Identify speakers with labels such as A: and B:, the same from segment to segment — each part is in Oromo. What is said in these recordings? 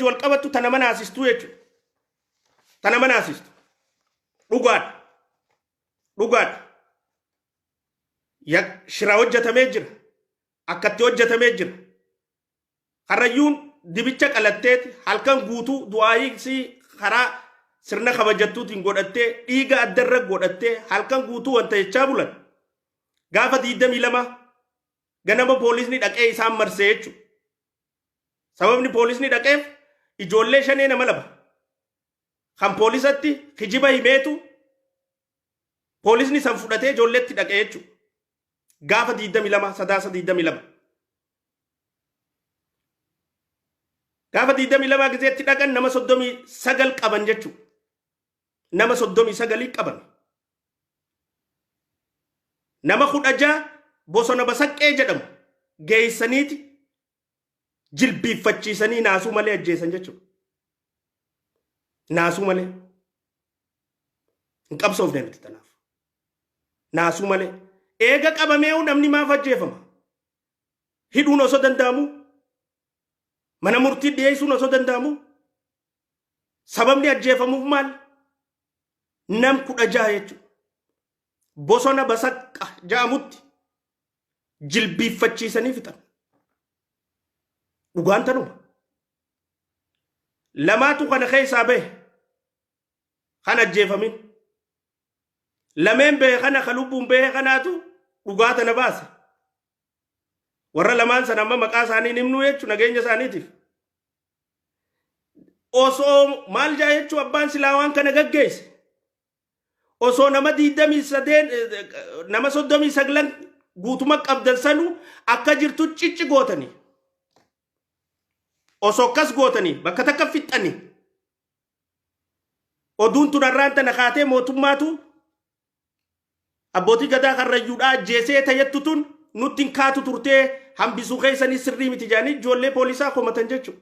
A: wal qabattu tana mana asistu jechuudha. Tana mana asistu. Dhugaadha. Shira hojjetamee jira. Akkatti hojjetamee jira. Harrayyuun dibicha qalatteeti halkan guutuu du'aayii karaa sirna kabajattuutiin godhattee dhiiga addarra godhattee halkan guutuu wanta jechaa bulan. Gaafa 22 ganama poolisni dhaqee isaan marsee jechuudha. Sababni poolisni dhaqeef ijoollee shanee nama laba. Kan poolisatti kijiba himeetu poolisni san fudhatee ijoolleetti dhaqee jechuudha. Gaafa 22 sadaasa 22. Gaafa 22 gizeetti dhaqan nama 39 qaban jechuudha. Nama 39 qaban. Nama 16 bosona basaqqee jedhamu geessaniiti jilbiiffachiisanii naasuu malee ajjeesan jechuudha. Naasuu malee. Hin qabsoofne miti tanaaf. Naasuu malee. Eega qabamee namni maaf ajjeefama? Hidhuun osoo danda'amu? Mana murtii dhiyeessuun osoo danda'amu? Sababni ajjeefamuuf maal? Nam 16 jechuudha. Bosona basaqqa jedhamutti jilbiiffachiisanii fixan. Dhugaan tanuma. Lamaatu kana keessaa bahe kan ajjeefamin. Lameen bahe kana lubbuun bahe kanaatu dhugaa tana baase. Warra lamaan sana amma maqaa isaanii himnu jechuun nageenya isaaniitiif. Osoo maal jaa jechuun abbaan silaa waan kana gaggeesse. Osoo nama 23 nama 39 guutuma qabdan sanu akka jirtu cicci gootanii. Osoo akkas gootanii bakka takka fixxanii. Oduun tunarraan tana kaatee mootummaatu abbootii gadaa karrayyuudhaa ajjeesee tayyattu tun nutti hin kaatu turtee hambisuu keessanii sirrii miti jaanii ijoollee poolisaa komatan jechuudha.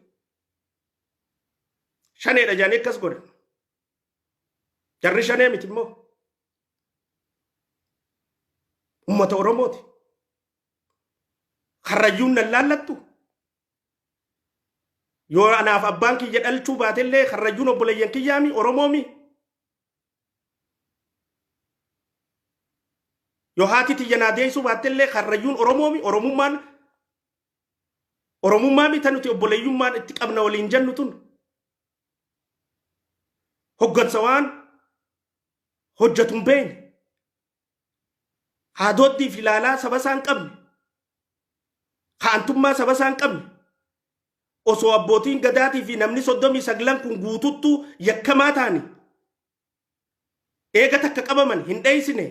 A: Shaneedha jaanii akkas godhan. Jarri shanee miti immoo. Ummata Oromooti. Karrayyuun nan laallattu. Yoo anaaf abbaan kiyya dhalchuu baatellee karrayyuun obboleeyyan kiyyaami Oromoomi. Yoo haati tiyya naa deessuu baatellee karrayyuun Oromoomi. Oromummaami tan nuti obboleeyyummaan itti qabna waliin jennu tun. Hoggansa waan hojjetu hin beekne. Haadootti fi ilaalaa saba isaan qabne. Kaantummaa saba isaan qabne. Osoo abbootiin gadaatii fi namni 39 kun guututtu yakkamaa ta'ani. Eega takka qabaman hin dheeysine.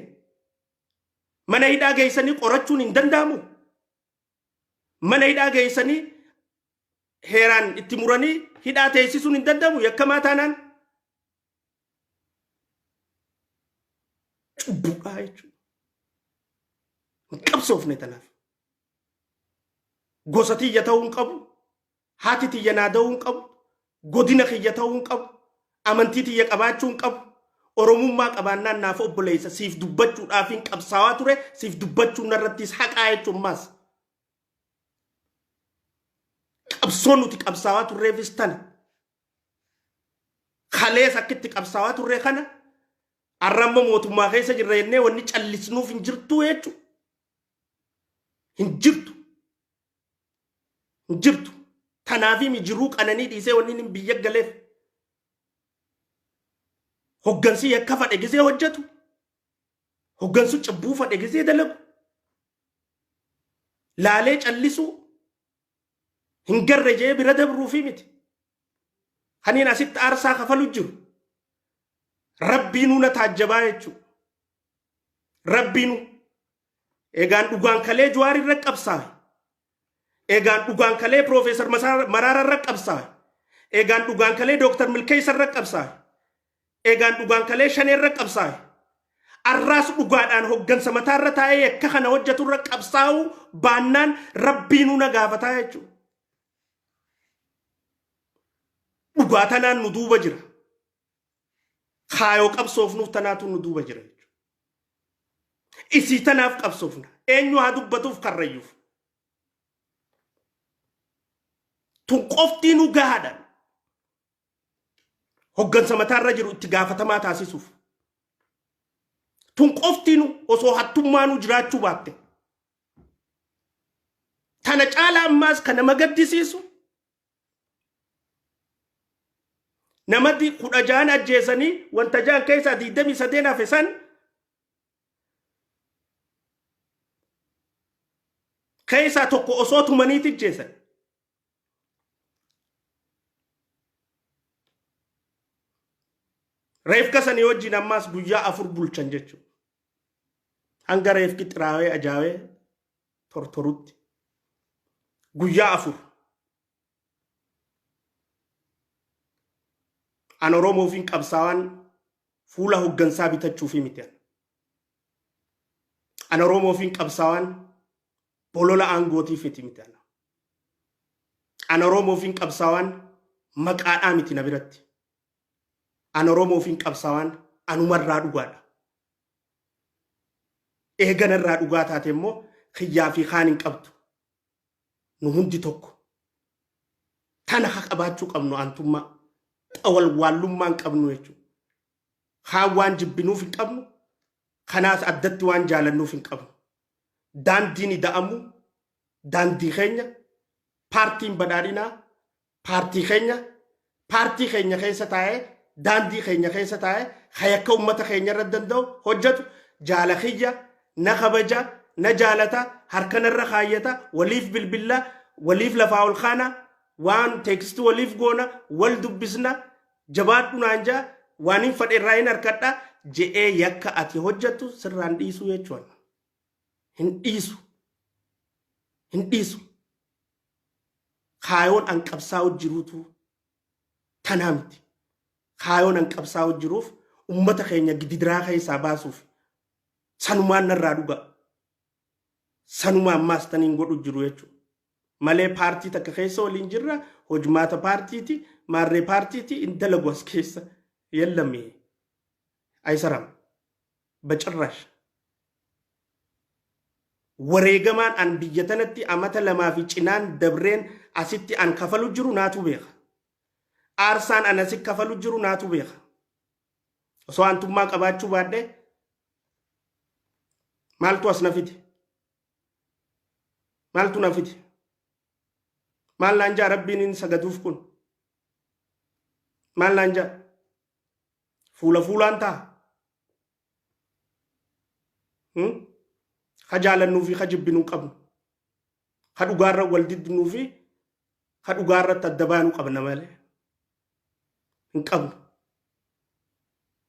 A: Mana hidhaa geessanii qorachuun hin danda'amu. Mana hidhaa geessanii heeraan itti muranii hidhaa teessisuun hin danda'amu yakkamaa taanaan. Cubbuudhaa jechuudha. Qabsoofne tanaaf. Gosa tiyya ta'uu hin qabu. Haati tiyya naa ta'uu hin qabu. Godina kiyya ta'uu hin qabu. Amantii tiyya qabaachuu hin qabu. Oromummaa qabaannaan naaf obboleessa siif dubbachuudhaaf hin qabsaawaa ture. Siif dubbachuun irrattis haqaa jechuun maas. Qabsoon nuti qabsaawaa turreefis tana. Kalees akkitti qabsaawaa turre kana arramma mootummaa keessa jirra jennee wanni callisnuuf hin jirtu jechuudha. Hin jirtu. Tanaafi mijiruu qananii dhiisee wanni hin biyya galeef. Hoggansi yakka fadhe gisee hojjetu. Hoggansu cabbuu fadhe gisee dalagu. Laalee callisuu. Hin garre jee bira dabruufi miti. Haniin asitti aarsaa kafalu jiru. Rabbiinuu na taajjabaa jechuudha. Rabbiinuu. Egaan dhugaan kalee Jawaar irra qabsaawe. Egaan dhugaan kalee Profeesar Maraara irra qabsaawe. Egaan dhugaan kalee Dr. Milkeessa irra qabsaawe. Egaan dhugaan kalee Shanee irra qabsaawe. Arraas dhugaadhaan hoggansa mataa irra taa'ee akka kana hojjetu irra qabsaa'u baannaan Rabbiinuu na gaafataa jechuudha. Dhugaa tanaan nu duuba jira. Kaayoo qabsoofnuuf tanaatu nu duuba jira jechuudha. Isii tanaaf qabsoofna. Eenyu haa dubbatuuf karrayyuuf. Tun qoftii nu gahaadhaan hoggansa mataarra jiru itti gaafatamaa taasisuuf. Tun qoftiinu osoo hattummaanuu jiraachuu baatte. Tana caalaa ammaas kan nama gaddisiisu namatti 16 ajjeesanii wanta jaan keessaa 28 hafe san keessaa tokko osoo tumaniiti ajjeesan. Reefka sanii wajjin ammaas guyyaa 4 bulchan jechuudha. Hanga reefki xiraawee ajaawee tortorutti. Guyyaa 4. An Oromoofiin qabsaawaan fuula hoggansaa bitachuufi miti. An Oromoofiin qabsaawaan bolola aangootiif miti. An Oromoofiin qabsaawaan maqaadhaa miti na biratti. An Oromoofiin qabsaawaan anumarraa dhugaadha. Eeganarraa dhugaa taate immoo xiyyaa fi kaan hin qabdu. Nu hundi tokko. Tana haa qabaachuu qabnu antummaa. Xawal wallummaan qabnu jechuudha. Haan waan jibbinuuf hin qabnu. Kanaas addatti waan jaalannuuf hin qabnu. Daandiin ida'amu. Daandii keenya. Paartiin badhaadhinaa. Paartii keenya. Paartii keenya keessa taa'ee. Daandii keenya keessa taa'ee. Hayakka uummata keenya irra danda'u hojjetu. Jaala kiyya. Na kabaja. Na jaalata. Harkanarra kaayyata. Waliif bilbilla. Waliif lafaa ol kaana. Waan teeksti waliif goona. Wal dubbisna. Jabaadhu naanjaa. Waan hin fadheerraa hin harkadha. Je'ee yakka ati hojjetu sirraan dhiisuu jechuudha. Hin dhiisu. Hin dhiisu. Kaayoon an qabsaa'u jiruutu tanaa miti. Kaayoon an qabsaa'u jiruuf uummata keenya gidiraa keessaa baasuuf sanumaan narraa dhuga. Sanumaan ammaas taniin godhu jiru jechuudha. Malee paartii takka keessa waliin jirra. Hojmaata paartiiti. Maarree paartiiti. Intala gos keessa yellamee. Aysaram. Bacirrash. Wareegamaan an biyya tanatti amata lamaa fi cinaan dabreen asitti an kafalu jiru naatu beeka. Aarsaan an asitti kafalu jiru naatu beeka. Osoo antummaa qabaachuu baadhee maaltu as na fide? Maaltu na fide? Maal naan jaa rabbiin hin sagaduuf kun? Maal naan jaa? Fuula fuulaan ta'a. Ha jaalannuu fi ha jibbinuu qabnu. Ha dhugaarra wal diddinuu fi ha dhugaarratti adda baanuu qabna malee. Hin qabnu.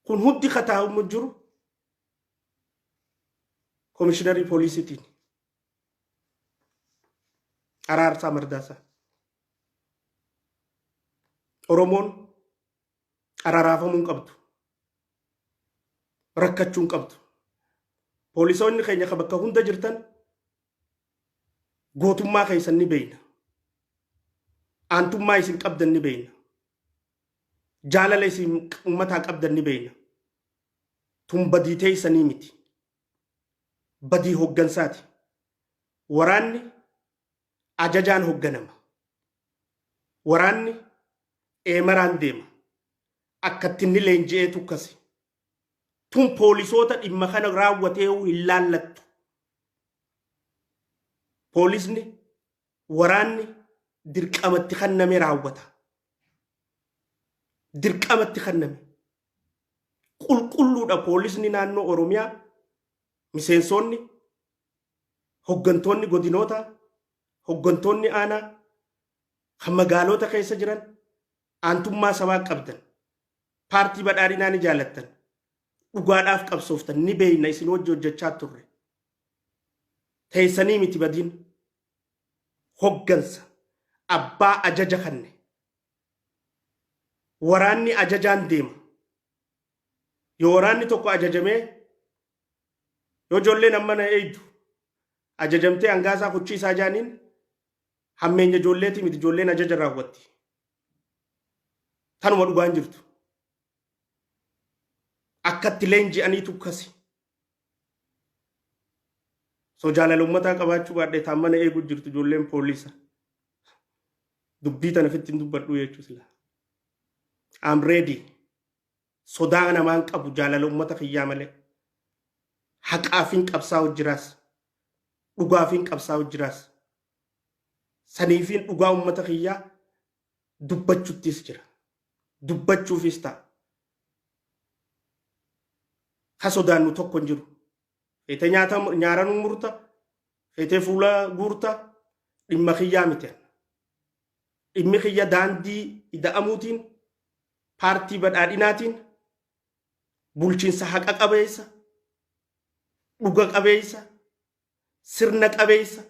A: Kun hundi kataa'umu jiru Komishiinarii Poolisiitiin. Araarsaa Mardaasaa. Oromoon araaraafamuu hin qabdu. Rakkachuu hin qabdu. Poolisoonni keenya kan bakka hunda jirtan gootummaa keessan ni beeyna. Aantummaa isin qabdan ni beeyna. Jaalala isin uummataa qabdan ni beeyna. Tun badii teessanii miti. Badii hoggansaati. Waraanni ajajaan hogganama. Waraanni eemaraan deema. Akkatti inni leenji'ee tukkasi. Tun poolisoota dhimma kana raawwatee hin laallattu. Poolisni waraanni dirqamatti kanname raawwata. Dirqamatti kanname. Qulqulluudha poolisni naannoo Oromiyaa. Miseensonni, hoggantoonni godinoota, hoggantoonni aanaa, kan magaalota keessa jiran, aantummaa sabaa qabdan, paartii badhaadhinaa ni jaalattan, dhugaadhaaf qabsooftan ni beeyna isin hojii hojjechaa turre. Teessanii miti badiin hoggansa abbaa ajaja kanne. Waraanni ajajaan deema. Yoo waraanni tokko ajajamee yoo ijoolleen amma na eeydu ajajamtee hangaasaa kuchiisaa jaaniin hammeenya ijoolleeti miti ijoolleen ajaja raawwatti. Tanuma dhugaan jirtu. Akkatti leenji'anii tukkasi. So jaalala uummataa qabaachuu baadhee taamana eeguu jirtu ijoolleen poolisa. Dubbii tana fittiin dubbadhu jechuudha. I'm ready. sodaa namaan qabu jaalala ummata kiyyaa malee haqaafiin qabsaa'u jiraas dhugaafiin qabsaa'u jiraas saniifiin dhugaa ummata kiyyaa dubbachuuttis jira dubbachuufis ta'a ka sodaannu tokko hin jiru feete nyaaranuu murta feete fuula guurta dhimma kiyyaa miti dhimmi kiyya daandii ida'amuutiin paartii badhaadhinaatiin bulchiinsa haqa qabeessa dhuga qabeessa sirna qabeessa